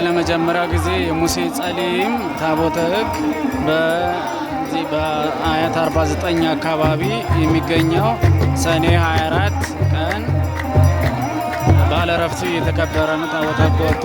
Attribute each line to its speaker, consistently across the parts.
Speaker 1: ለመጀመሪያ ጊዜ የሙሴ ጸሊም ታቦተ ሕግ በዚህ በአያት 49 አካባቢ የሚገኘው ሰኔ 24 ቀን ባለ ዕረፍቱ እየተከበረ ነው። ታቦተ ሕግ ወጥቶ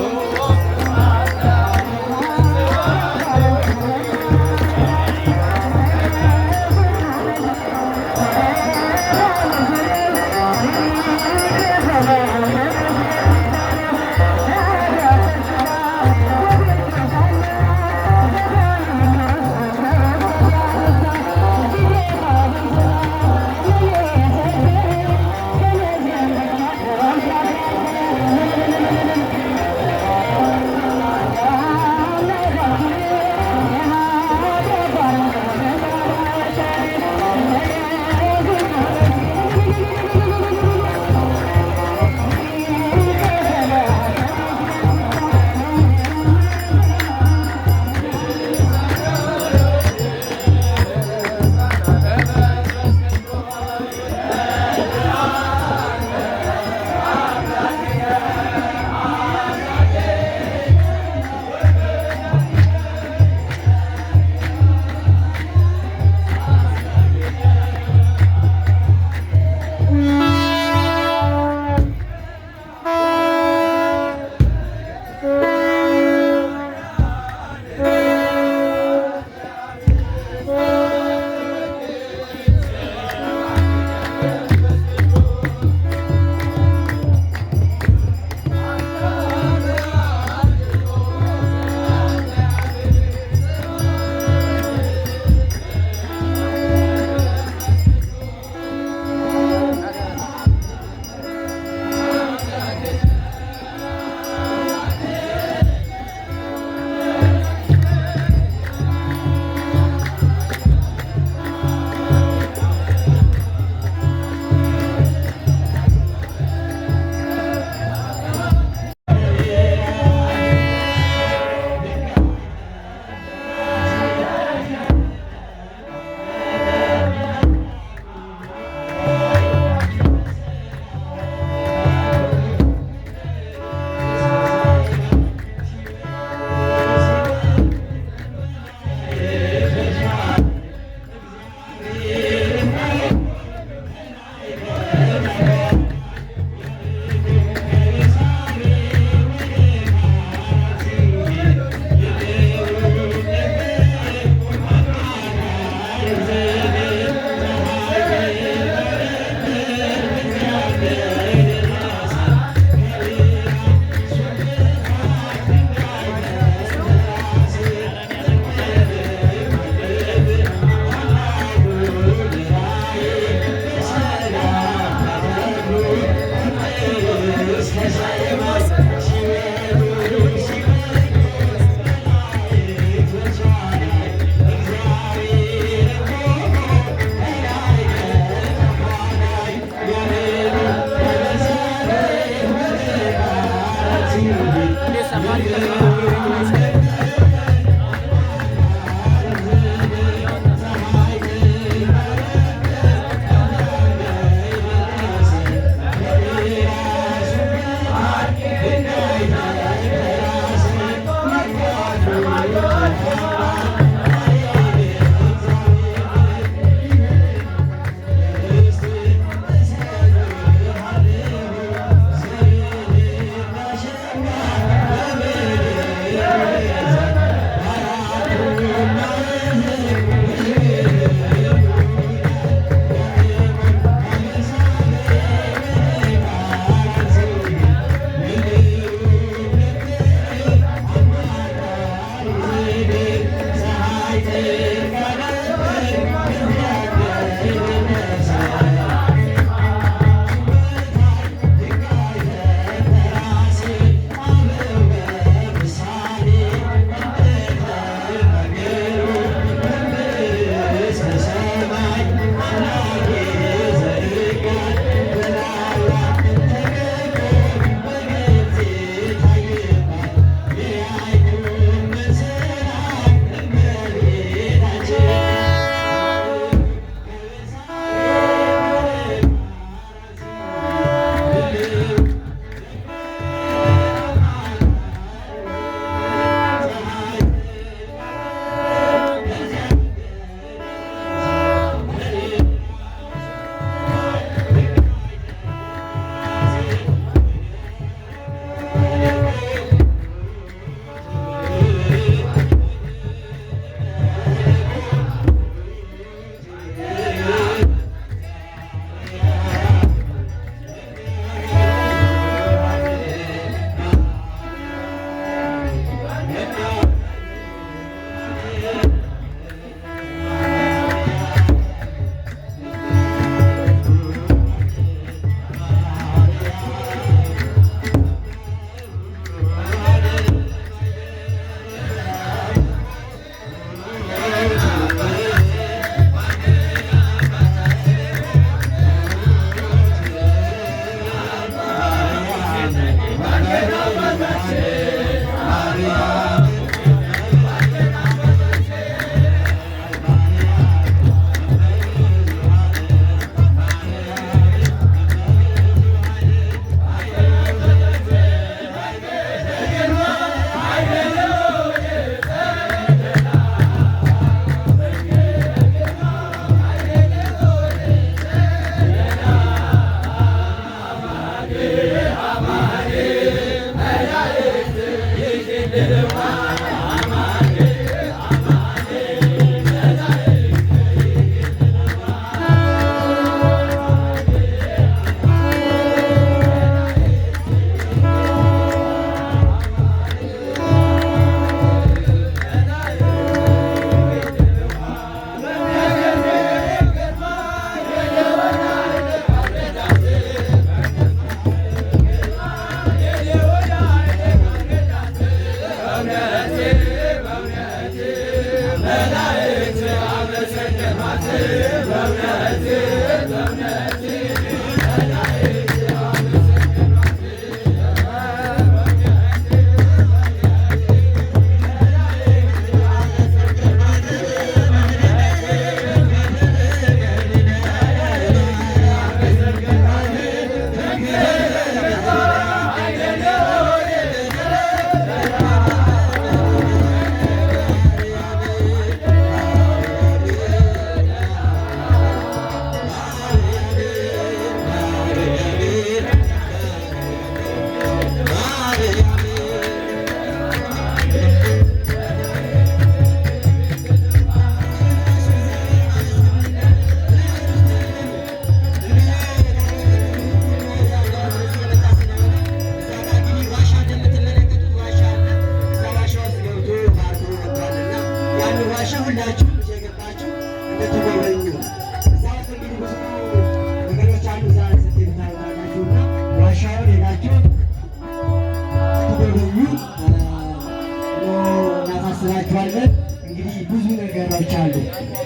Speaker 2: እንግዲህ ብዙ ነገሮች አሉ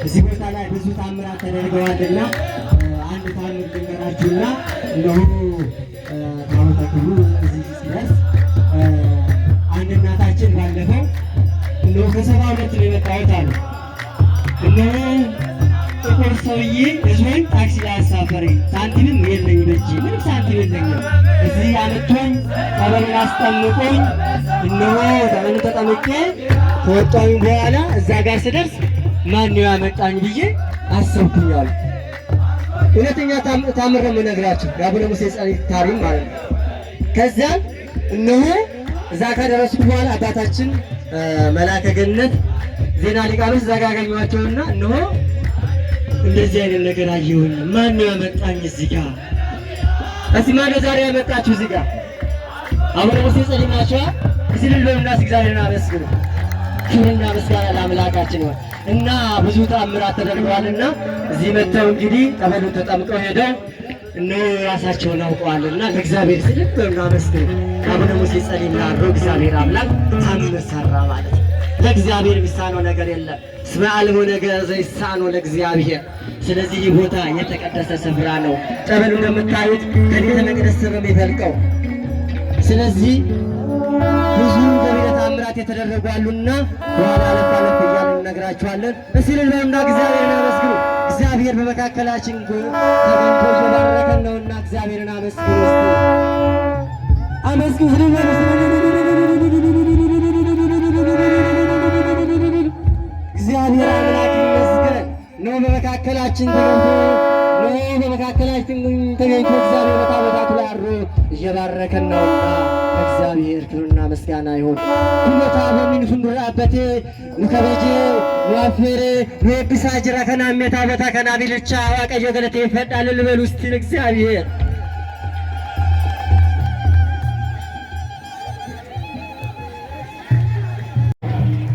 Speaker 2: እዚህ ቦታ ላይ ብዙ ታምራት ተደርገዋልና አንድ ታምር ልንገራችሁና እነሆ ታቦተ ክብሩ እዚህ ሲደርስ አንድ እናታችን ባለፈው እነሆ ከ72 ነው የመጣሁት አሉ። እነሆ ጥቁር ሰውዬ ህዝቡን ታክሲ ላይ አሳፈረኝ። ሳንቲምም የለኝ በእጄ ምንም ሳንቲም የለኝም። እዚህ አመቶኝ ጠበሉን አስጠምቆኝ እነሆ ጠበሉን ተጠምቄ ከወጣሁኝ በኋላ እዛ ጋር ስደርስ ማን ነው ያመጣኝ ብዬ አሰብኩኝ አሉ። እውነተኛ ታምር ነው የምነግራችሁ የአቡነ ሙሴ ጸሎት ታሪክ ማለት ነው። ከዚያም እነሆ እዛ ከደረስኩ በኋላ አባታችን መልአከ ገነት ዜና ሊቃኖስ እዛ ጋር አገኘኋቸውና እነሆ እንደዚህ አይነት ነገር አየሁኝ። ማን ነው ያመጣኝ እዚህ ጋር? እስኪ ማን ነው ዛሬ ያመጣችሁ እዚህ ጋር? አቡነ ሙሴ ጸሎት ናቸው። እዚህ ልበሉና እግዚአብሔርን አመስግኑ። ክብርና ምስጋና ለአምላካችን ይሁን እና ብዙ ተአምራት ተደርገዋልና እዚህ መጥተው እንግዲህ ጠበሉን ተጠምቀው ሄደው እነሆ ራሳቸውን አውቀዋልና ለእግዚአብሔር ስልክ በማመስገን አቡነ ሙሴ ጸሊም ላድሮ እግዚአብሔር አምላክ ታምር ሰራ ማለት ነው። ለእግዚአብሔር የሚሳነው ነገር የለም። እስመ አልቦ ነገር ዘይሳነው ለእግዚአብሔር። ስለዚህ ይህ ቦታ የተቀደሰ ስፍራ ነው። ጠበሉ እንደምታዩት ከቤተ መቅደስ ስር ነው የሚፈልቀው። ስለዚህ ብዙ ገቢረ ተአምራት የተደረጉ አሉና በኋላ አለፍ አለፍ እያልን እነግራችኋለን። እስኪ ልበሉና እግዚአብሔርን አመስግኑ። እግዚአብሔር በመካከላችን ተገኝቶ እየባረከን ነውና እግዚአብሔርን አመስግኑ። አመስግኑ። እግዚአብሔር አምላክ ይመስገን ነው በመካከላችን ተገኝቶ እግዚአብሔር በታቦታቱ ላይ አድሮ እየባረከን ነውና እግዚአብሔር ክብርና ምስጋና ይሁን። ኩሎታ በሚንፍንዱራ አበቴ ንከበጄ ንዋፍሬ ንወድሳ ጅራ ከናሜ ታቦታ ከናቢልቻ ዋቀዮ ገለቴ ይፈዳል ልበል ውስጥ እግዚአብሔር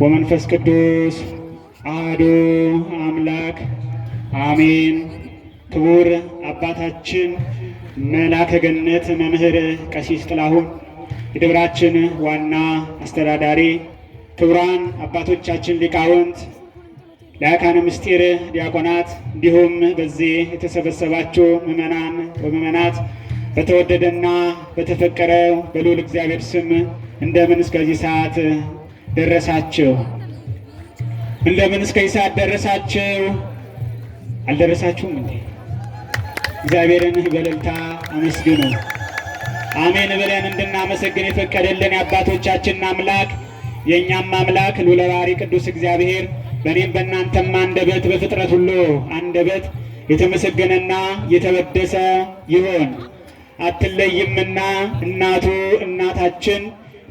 Speaker 3: ወመንፈስ ቅዱስ አሐዱ አምላክ አሜን። ክቡር አባታችን መልአከ ገነት መምህር ቀሲስ ጥላሁን የደብራችን ዋና አስተዳዳሪ፣ ክቡራን አባቶቻችን ሊቃውንት፣ ሊቃነ ምስጢር ዲያቆናት፣ እንዲሁም በዚህ የተሰበሰባችሁ ምዕመናን ወምዕመናት በተወደደና በተፈቀረው በልዑል እግዚአብሔር ስም እንደምን እስከዚህ ሰዓት ደረሳችሁ? እንደምን እስከዚህ ሰዓት ደረሳችሁ? አልደረሳችሁም እንዴ? እግዚአብሔርን በእልልታ አመስግኑ። አሜን ብለን እንድናመሰግን የፈቀደልን የአባቶቻችን አምላክ የእኛም አምላክ ልዑለ ባሕርይ ቅዱስ እግዚአብሔር በእኔም በእናንተም አንደበት በፍጥረት ሁሉ አንደበት የተመሰገነና የተወደሰ ይሆን። አትለይምና እናቱ እናታችን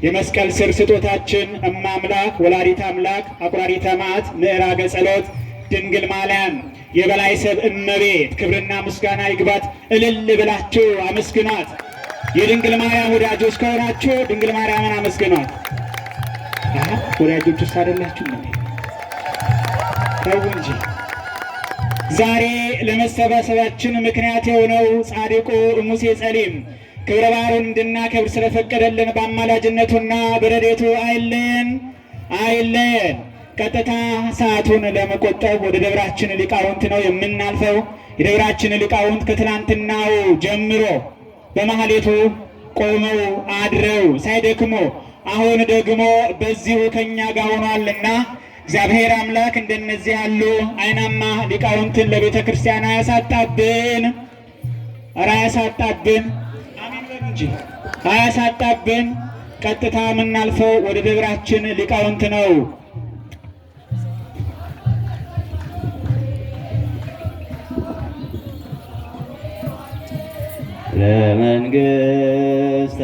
Speaker 3: የመስቀል ስር ስጦታችን እመ አምላክ ወላዲተ አምላክ አቁራሪተ መዓት ምዕራገ ጸሎት ድንግል ማርያም የበላይ ሰብ እመቤት ክብርና ምስጋና ይግባት። እልል ብላችሁ አመስግኗት። የድንግል ማርያም ወዳጆች ከሆናችሁ ድንግል ማርያምን አመስግኗት። ወዳጆች ውስጥ አይደላችሁ ነው? ተው እንጂ። ዛሬ ለመሰባሰባችን ምክንያት የሆነው ጻድቁ ሙሴ ጸሊም ክብረ በዓሉን እንድናከብር ስለፈቀደልን በአማላጅነቱና በረድኤቱ አይለየን። ቀጥታ ሰዓቱን ለመቆጠብ ወደ ደብራችን ሊቃውንት ነው የምናልፈው። የደብራችን ሊቃውንት ከትናንትናው ጀምሮ በማህሌቱ ቆመው አድረው ሳይደክሙ አሁን ደግሞ በዚሁ ከኛ ጋር ሆኗልና እግዚአብሔር አምላክ እንደነዚህ ያሉ አይናማ ሊቃውንትን ለቤተ ክርስቲያን አያሳጣብን። ኧረ አያሳጣብን። አሜን በሉ እንጂ አያሳጣብን። ቀጥታ የምናልፈው ወደ ደብራችን ሊቃውንት ነው።
Speaker 2: ለመንግሥተ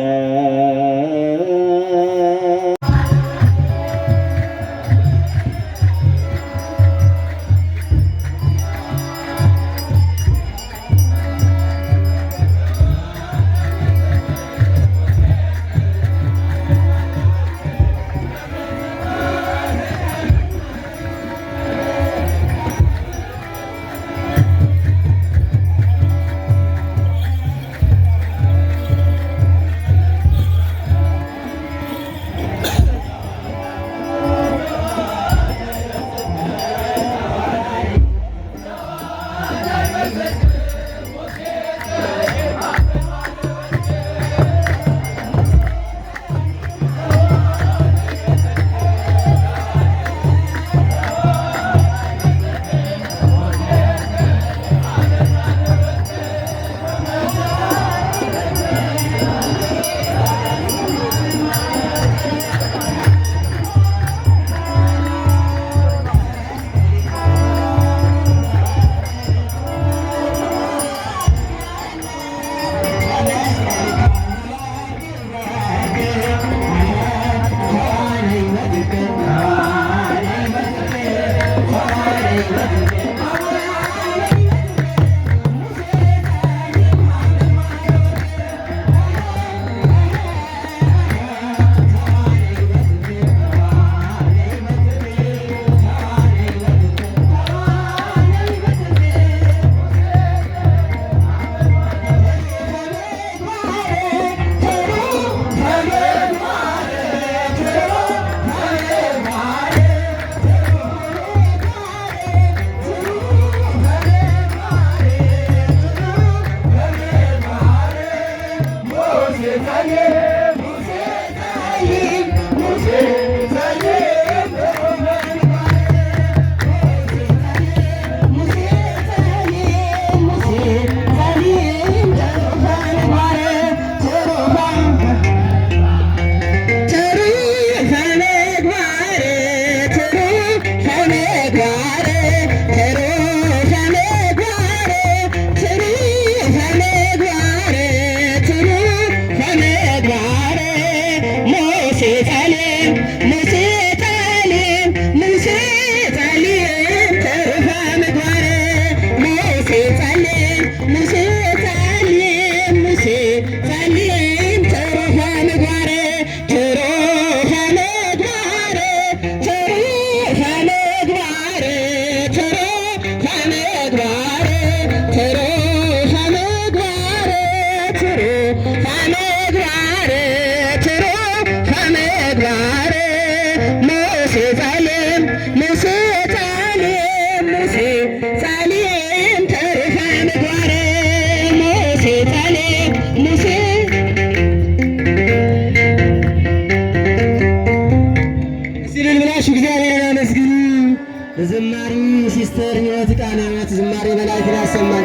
Speaker 4: ዝማሬ ሲስተር ሕይወት ቃናት ዝማሬ መላእክት ያሰማል።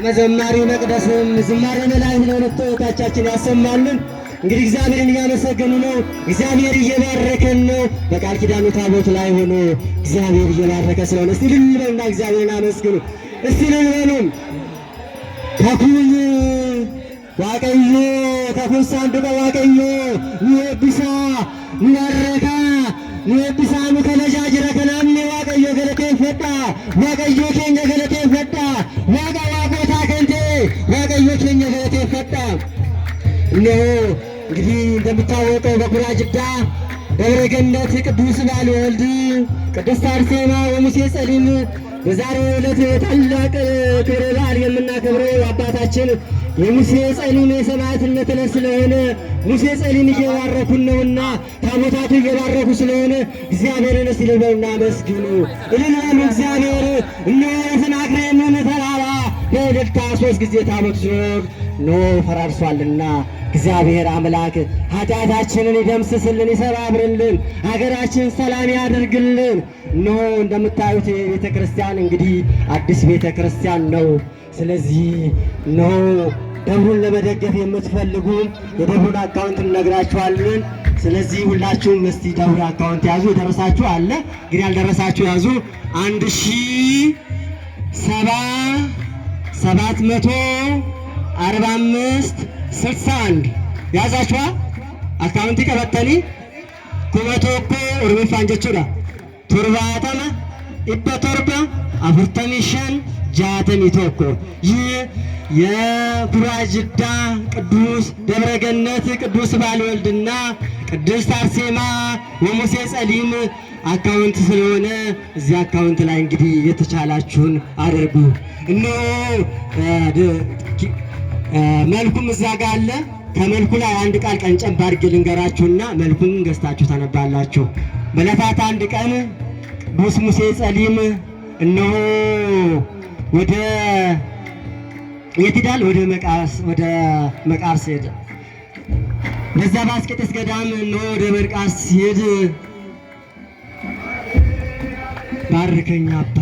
Speaker 4: መዘማሪ መቅደስም ዝማሬ መላእክት ለሁለቱ እህቶቻችን ያሰማልን። እንግዲህ እግዚአብሔርን እያመሰገኑ ነው። እግዚአብሔር እየባረከን ነው። በቃል ኪዳኑ ታቦት ላይ ሆኖ እግዚአብሔር እየባረከ ስለሆነ እስቲ ልል በሉና እግዚአብሔርን አመስግኑ። እስቲ ልል በሉን። ተኩይ ዋቀዮ ተኩስ አንዱቀ ዋቀዮ ይብሳ ይረካ ይብሳኑ ከለጃጅረ ከናምኔ ዋቀዮ ገለቴ ፈጣ ዋቀዮ ኬኛ ገለቴ ፈጣ ዋጋ ዋቆታ ከንቴ ዋቀዮ ኬኛ ገለቴ ፈጣ። እነሆ እንግዲህ እንደሚታወቀው በጉራጅዳ ደብረ ገነት ቅዱስ ባለወልድ ቅድስት አርሴማ ወሙሴ ጸሊም በዛሬው ዕለት ታላቅ ክብረ በዓል የምናከብረው አባታችን የሙሴ ጸሊም የሰማዕትነት ዕለት ስለሆነ ሙሴ ጸሊም እየባረኩን ነውና ታቦታቱ እየባረኩ ስለሆነ እግዚአብሔርን እስቲ እልል በሉና አመስግኑ። እልል በሉ እግዚአብሔር እነሆ የሰናክሬምን ተራራ በእልልታ 3 ጊዜ ታቦት ዞር ኖ ፈራርሷልና እግዚአብሔር አምላክ ኃጢአታችንን ይደምስስልን፣ ይሰባብርልን፣ ሀገራችን ሰላም ያድርግልን። እነሆ እንደምታዩት ቤተ ክርስቲያን እንግዲህ አዲስ ቤተ ክርስቲያን ነው። ስለዚህ እነሆ ደብሩን ለመደገፍ የምትፈልጉ የደብሩን አካውንት እንነግራችኋለን። ስለዚህ ሁላችሁም እስቲ ደብሩ አካውንት ያዙ። የደረሳችሁ አለ ግን ያልደረሳችሁ ያዙ። 1745 ያዛችኋ አካውንቲ ቀበተኒ ኩመቶኮ ኦርሚፋን ጀቹዳ ቶርባተመ ኢበቶርባ አፍርተሚሸን ጃተሚ ቶኮ ይህ የጉራጅዳ ቅዱስ ደብረገነት ቅዱስ ባልወልድና ቅድስት አርሴማ ወሙሴ ጸሊም አካውንት ስለሆነ እዚህ አካውንት ላይ እንግዲህ የተቻላችሁን አድርጉ። እነሆ መልኩም እዛ ጋር አለ። ከመልኩ ላይ አንድ ቃል ቀንጨብ አድርጌ ልንገራችሁና መልኩን ገዝታችሁ ታነባላችሁ። በዕለታት አንድ ቀን ቅዱስ ሙሴ ጸሊም እነሆ ወደ የት ሄዳል? ወደ መቃርስ ሄደ። በዛ በአስቄጥስ ገዳም እነሆ ወደ መቃርስ ሲሄድ ባርከኝ አባ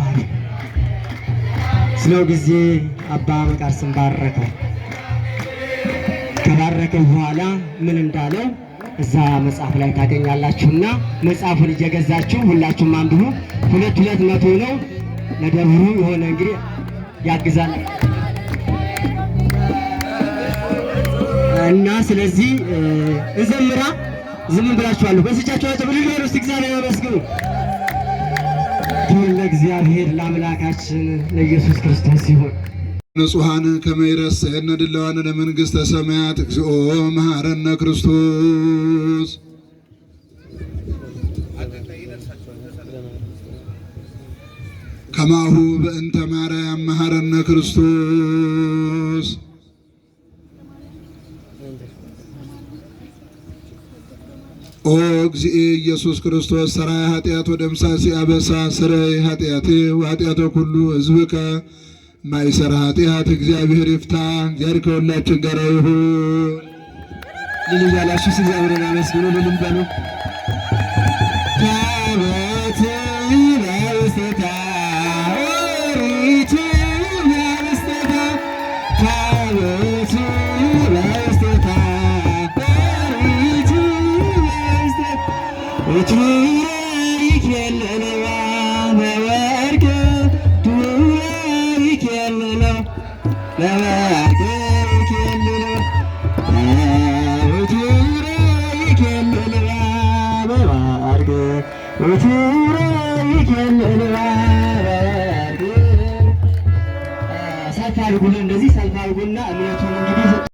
Speaker 4: ስለው ጊዜ አባ መቃርስን ባረከው። ከባረከው በኋላ ምን እንዳለው እዛ መጽሐፍ ላይ ታገኛላችሁና መጽሐፉን እየገዛችሁ ሁላችሁም አንብቡ። 200 ነው ለደብሩ የሆነ እንግዲህ ያግዛል እና ስለዚህ እንዘምራ። ዝም ብላችኋለሁ በስጫቸው ተብልሉ እስቲ እግዚአብሔር ይመስገን። ክብር ለእግዚአብሔር ለአምላካችን ለኢየሱስ ክርስቶስ ይሁን።
Speaker 5: ንጹሐን ከመይረሰየነ ድለዋነ ለመንግሥተ ሰማያት እግዚኦ መሐረነ ክርስቶስ። ከማሁ በእንተ ማርያም መሐረነ ክርስቶስ። ኦ እግዚእ ኢየሱስ ክርስቶስ ሠራየ ኃጢአት ወደምሳሴ አበሳ ስረይ ኃጢአቴ ወኃጢአተ ኩሉ ሕዝብከ ማይሰራ ኃጢአት እግዚአብሔር ይፍታ። እግዚአብሔር ከሁላችን ጋር ይሁን። ልል እያላችሁ እግዚአብሔርን አመስግኑ። ልል በሉ። ታቦት በውስቴታ ኦሪት በውስቴታ ታቦት በውስቴታ ኦሪት በውስቴታ ይኬልልዋ በወርቅ ይኬልለው በወርቅ ይኬልለው ሰልፍ አድርጉልን። እንደዚህ ሰልፍ አድርጉና እምነቱን እንግዲህ